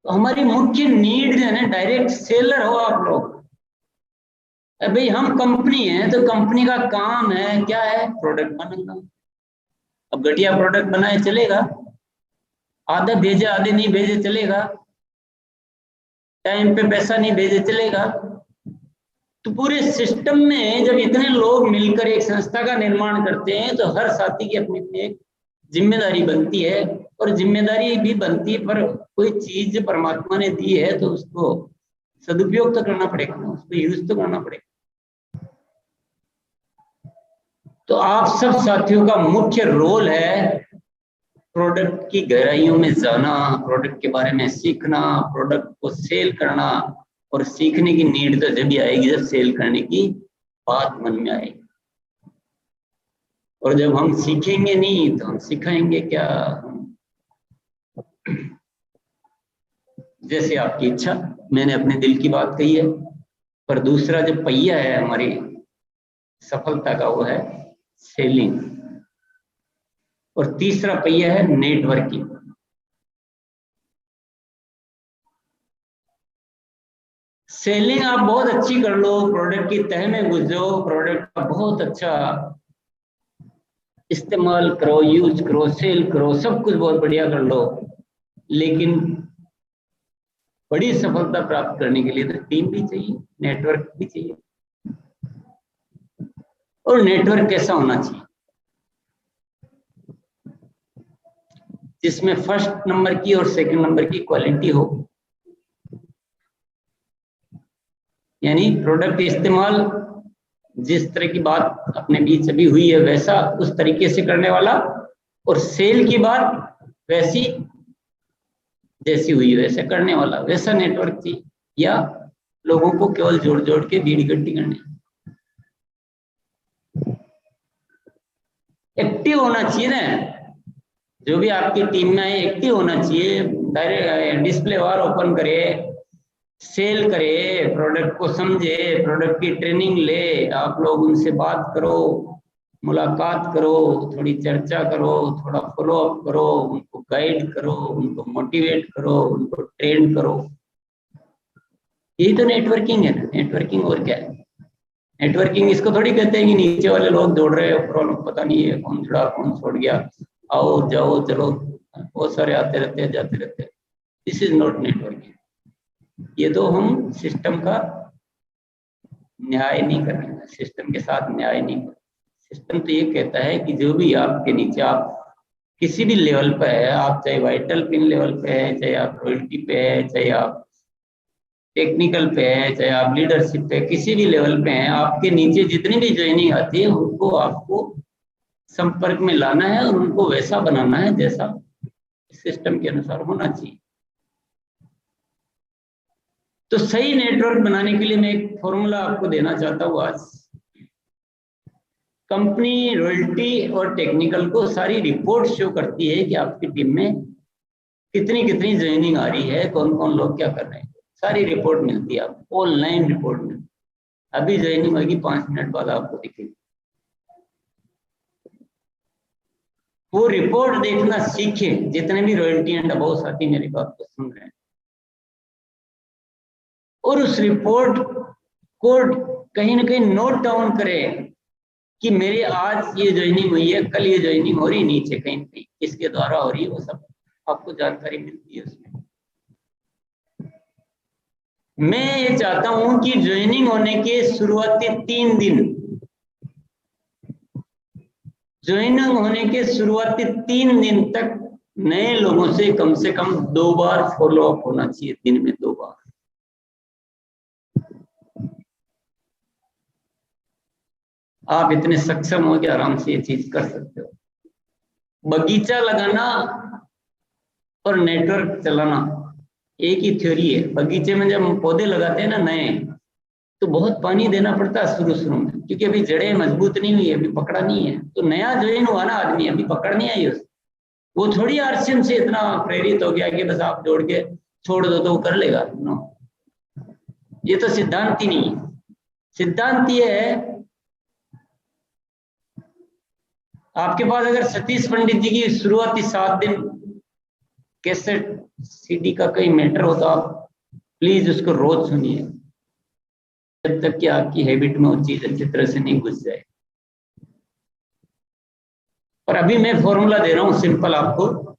तो हमारी मुख्य नीड जो है ना, डायरेक्ट सेलर हो आप लोग। भाई हम कंपनी है तो कंपनी का काम है क्या है, प्रोडक्ट बनाना। अब घटिया प्रोडक्ट बनाए चलेगा, आधे भेजे आधे नहीं भेजे चलेगा, टाइम पे पैसा नहीं भेजे चलेगा। तो पूरे सिस्टम में जब इतने लोग मिलकर एक संस्था का निर्माण करते हैं तो हर साथी की अपनी अपनी एक जिम्मेदारी बनती है। और जिम्मेदारी भी बनती है, पर कोई चीज जो परमात्मा ने दी है तो उसको सदुपयोग तो करना पड़ेगा ना, उसको यूज तो करना पड़ेगा। तो आप सब साथियों का मुख्य रोल है प्रोडक्ट की गहराइयों में जाना, प्रोडक्ट के बारे में सीखना, प्रोडक्ट को सेल करना। और सीखने की नीड तो जब भी आएगी जब सेल करने की बात मन में आएगी। और जब हम सीखेंगे नहीं तो हम सिखाएंगे क्या। जैसे आपकी इच्छा, मैंने अपने दिल की बात कही है, पर दूसरा जो पहिया है हमारी सफलता का वो है सेलिंग, और तीसरा पहिया है नेटवर्किंग। सेलिंग आप बहुत अच्छी कर लो, प्रोडक्ट की तह में घुस जाओ, प्रोडक्ट का बहुत अच्छा इस्तेमाल करो, यूज करो, सेल करो, सब कुछ बहुत बढ़िया कर लो। लेकिन बड़ी सफलता प्राप्त करने के लिए तो टीम भी चाहिए, नेटवर्क भी चाहिए। और नेटवर्क कैसा होना चाहिए, जिसमें फर्स्ट नंबर की और सेकंड नंबर की क्वालिटी हो। यानी प्रोडक्ट इस्तेमाल जिस तरह की बात अपने बीच अभी हुई है वैसा उस तरीके से करने वाला, और सेल की बात वैसी जैसी हुई वैसे करने वाला, वैसा नेटवर्क थी। या लोगों को केवल जोड़ जोड़ के भीड़ इकट्ठी करनी। एक्टिव होना चाहिए ना, जो भी आपकी टीम में है एक्टिव होना चाहिए। डायरेक्ट डिस्प्ले वार ओपन करे, सेल करे, प्रोडक्ट को समझे, प्रोडक्ट की ट्रेनिंग ले, आप लोग उनसे बात करो, मुलाकात करो, थोड़ी चर्चा करो, थोड़ा फॉलो अप करो, उनको गाइड करो, उनको मोटिवेट करो, उनको ट्रेन करो। यही तो नेटवर्किंग है ना, नेटवर्किंग और क्या है। नेटवर्किंग इसको थोड़ी कहते हैं कि नीचे वाले लोग दौड़ रहे हैं, ऊपर वालों को पता नहीं है कौन जुड़ा कौन छोड़ गया, आओ जाओ चलो, बहुत सारे आते रहते हैं जाते रहते हैं। This is not networking. ये तो हम सिस्टम का न्याय नहीं कर रहे हैं, सिस्टम के साथ न्याय नहीं कर रहे। सिस्टम तो ये कहता है कि जो भी आपके नीचे, आप किसी भी लेवल पे है, आप चाहे वाइटल पिन लेवल पे है, चाहे आप रॉयल्टी पे है, चाहे आप टेक्निकल पे है, चाहे आप लीडरशिप पे, किसी भी लेवल पे हैं, आपके नीचे जितनी भी ज्वाइनिंग आती है उनको आपको संपर्क में लाना है और उनको वैसा बनाना है जैसा सिस्टम के अनुसार होना चाहिए। तो सही नेटवर्क बनाने के लिए मैं एक फॉर्मूला आपको देना चाहता हूँ आज। कंपनी रॉयल्टी और टेक्निकल को सारी रिपोर्ट शो करती है कि आपकी टीम में कितनी कितनी ज्वाइनिंग आ रही है, कौन कौन लोग क्या कर रहे हैं, सारी रिपोर्ट मिलती है आपको, ऑनलाइन रिपोर्ट मिलती है। अभी ज्वाइनिंग होगी 5 मिनट बाद आपको दिखेगी। वो रिपोर्ट देखना सीखे, जितने भी रॉयल्टी एंड अबव साथी मेरी बात को सुन रहे हैं, और उस रिपोर्ट को कहीं ना कहीं नोट डाउन करें कि मेरी आज ये ज्वाइनिंग हुई है, कल ये ज्वाइनिंग हो रही, नीचे कहीं कहीं किसके द्वारा हो रही है, वो सब आपको जानकारी मिलती है उसमें। मैं ये चाहता हूं कि ज्वाइनिंग होने के शुरुआती 3 दिन, ज्वाइनिंग होने के शुरुआती 3 दिन तक नए लोगों से कम 2 बार फॉलो अप होना चाहिए, दिन में 2 बार। आप इतने सक्षम हो कि आराम से ये चीज कर सकते हो। बगीचा लगाना और नेटवर्क चलाना एक ही थ्योरी है। बगीचे में जब हम पौधे लगाते हैं ना नए, तो बहुत पानी देना पड़ता है शुरू शुरू में, क्योंकि अभी जड़ें मजबूत नहीं हुई है, अभी पकड़ा नहीं है। तो नया ज्वाइन हुआ ना आदमी, अभी पकड़ नहीं आई उसको, वो थोड़ी आरसीएम से इतना प्रेरित हो गया कि बस आप जोड़ के छोड़ दो तो वो कर लेगा। नो, ये तो सिद्धांत ही नहीं है। सिद्धांत ये है, आपके पास अगर सतीश पंडित जी की शुरुआती 7 दिन कैसेट सीडी का कोई मैटर हो तो आप प्लीज उसको रोज सुनिए, जब तक कि आपकी हैबिट में वो चीज अच्छी तरह से नहीं घुस जाए। और अभी मैं फॉर्मूला दे रहा हूं सिंपल आपको,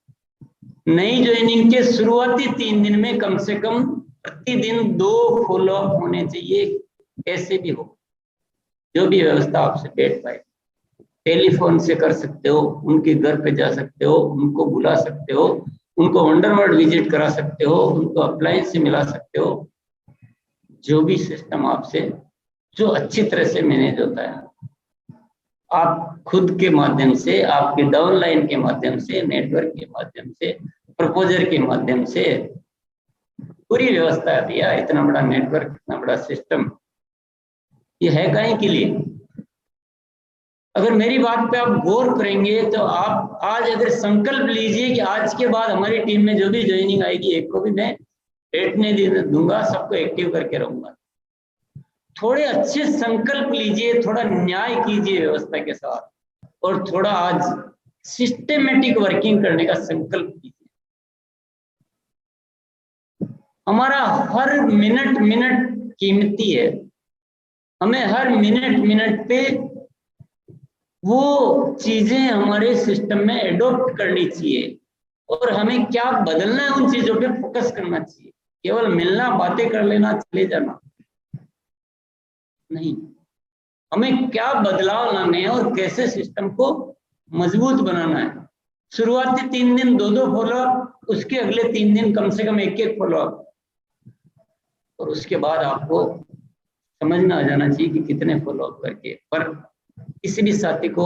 नई ज्वाइनिंग के शुरुआती 3 दिन में कम से कम प्रतिदिन 2 फॉलोअप होने चाहिए, कैसे भी हो, जो भी व्यवस्था आपसे बैठ पाए। टेलीफोन से कर सकते हो, उनके घर पे जा सकते हो, उनको बुला सकते हो, उनको अंडरवर्ल्ड विजिट करा सकते हो, उनको अप्लायंस से मिला सकते हो, जो भी सिस्टम आपसे जो अच्छी तरह से मैनेज होता है, आप खुद के माध्यम से, आपके डाउनलाइन के माध्यम से, नेटवर्क के माध्यम से, प्रपोजर के माध्यम से पूरी व्यवस्था है भैया। इतना बड़ा नेटवर्क, इतना बड़ा सिस्टम, ये है काहे के लिए? अगर मेरी बात पे आप गौर करेंगे तो आप आज अगर संकल्प लीजिए कि आज के बाद हमारी टीम में जो भी ज्वाइनिंग आएगी, एक को भी मैं बैठने दूंगा, सबको एक्टिव करके रहूंगा। थोड़े अच्छे संकल्प लीजिए, थोड़ा न्याय कीजिए व्यवस्था के साथ, और थोड़ा आज सिस्टेमेटिक वर्किंग करने का संकल्प कीजिए। हमारा हर मिनट मिनट कीमती है, हमें हर मिनट मिनट पे वो चीजें हमारे सिस्टम में एडॉप्ट करनी चाहिए, और हमें क्या बदलना है उन चीजों पे फोकस करना चाहिए। केवल मिलना, बातें कर लेना, चले जाना नहीं, हमें क्या बदलाव लाने हैं और कैसे सिस्टम को मजबूत बनाना है। शुरुआती 3 दिन 2-2 फॉलोअप, उसके अगले 3 दिन कम से कम 1-1 फॉलोअप, और उसके बाद आपको समझ में आ जाना चाहिए कि कितने फॉलोअप करके। पर किसी भी साथी को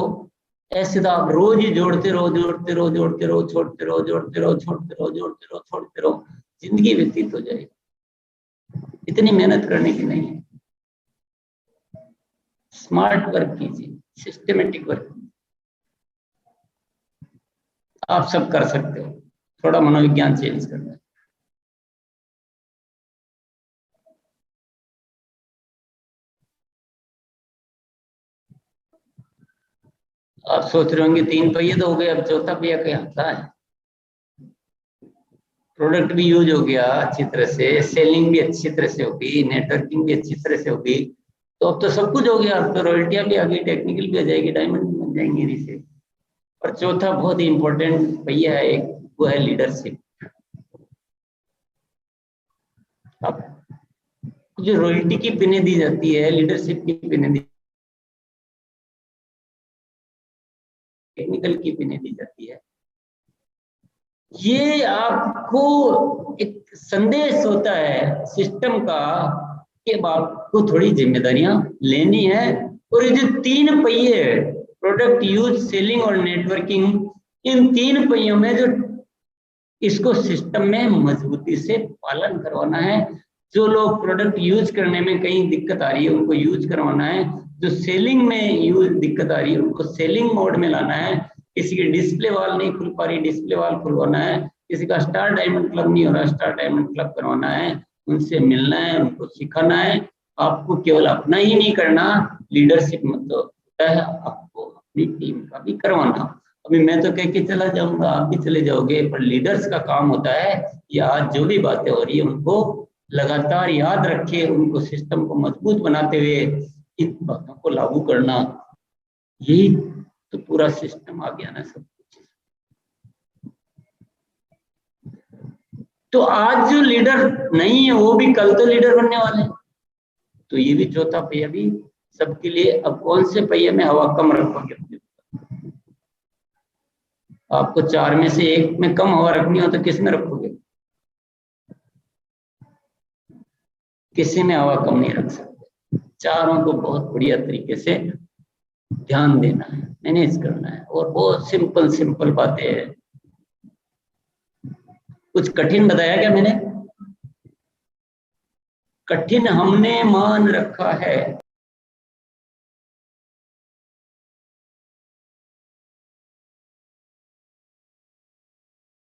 ऐसे तो आप रोज ही जोड़ते रहो, जोड़ते रहो, जोड़ते रहो, छोड़ते रहो, जोड़ते रहो, छोड़ते रहो, जोड़ते रहो, छोड़ते रहो, जिंदगी व्यतीत हो जाएगी। इतनी मेहनत करने की नहीं है। स्मार्ट वर्क कीजिए, सिस्टमेटिक वर्क कीजिए, आप सब कर सकते हो। थोड़ा मनोविज्ञान चेंज करना है। आप सोच रहे होंगे 3 पहिए तो हो गए, अब चौथा पहिया क्या आता है? प्रोडक्ट भी यूज हो गया अच्छी तरह से, सेलिंग भी अच्छी तरह से होगी, नेटवर्किंग भी अच्छी तरह से होगी, तो अब तो सब कुछ हो गया। अब तो रॉयल्टियां भी आ गई, टेक्निकल भी आ जाएगी, डायमंड भी बन जाएंगे इन्हीं से। और चौथा बहुत ही इंपॉर्टेंट पहिया है एक, वो है लीडरशिप। अब जो रॉयल्टी की पिने दी जाती है, लीडरशिप की पिने दी, टेक्निकल की पिने दी जाती है, ये आपको एक संदेश होता है सिस्टम का कि आपको थोड़ी जिम्मेदारियां लेनी है। और ये जो 3 पहिए, प्रोडक्ट यूज, सेलिंग और नेटवर्किंग, इन 3 पहियों में जो इसको सिस्टम में मजबूती से पालन करवाना है। जो लोग प्रोडक्ट यूज करने में कहीं दिक्कत आ रही है उनको यूज करवाना है, जो सेलिंग में यूज दिक्कत आ रही है उनको सेलिंग मोड में लाना है, किसी की डिस्प्ले वॉल नहीं खुल पा रही, डिस्प्ले वॉल खुलवाना है, किसी का स्टार डायमंड क्लब नहीं हो रहा, स्टार डायमंड क्लब करवाना है, उनसे मिलना है, उनको सिखाना है। आपको केवल अपना ही नहीं करना, लीडरशिप मतलब होता है आपको अपनी टीम का भी करवाना। अभी मैं तो कह के चला जाऊंगा, आप भी चले जाओगे, पर लीडर्स का काम होता है कि आज जो भी बातें हो रही है उनको लगातार याद रखे, उनको सिस्टम को मजबूत बनाते हुए इन बातों को लागू करना। यही तो पूरा सिस्टम आ गया ना सब कुछ। तो आज जो लीडर नहीं है वो भी कल तो लीडर बनने वाले हैं। तो ये भी चौथा पहिया भी सबके लिए। अब कौन से पहिए में हवा कम रखोगे? आपको 4 में से 1 में कम हवा रखनी हो तो किस में रखोगे? किसी में हवा कम नहीं रख सकते। चारों को बहुत बढ़िया तरीके से ध्यान देना है, मैनेज करना है, और बहुत सिंपल सिंपल बातें हैं। कुछ कठिन बताया क्या मैंने? कठिन हमने मान रखा है।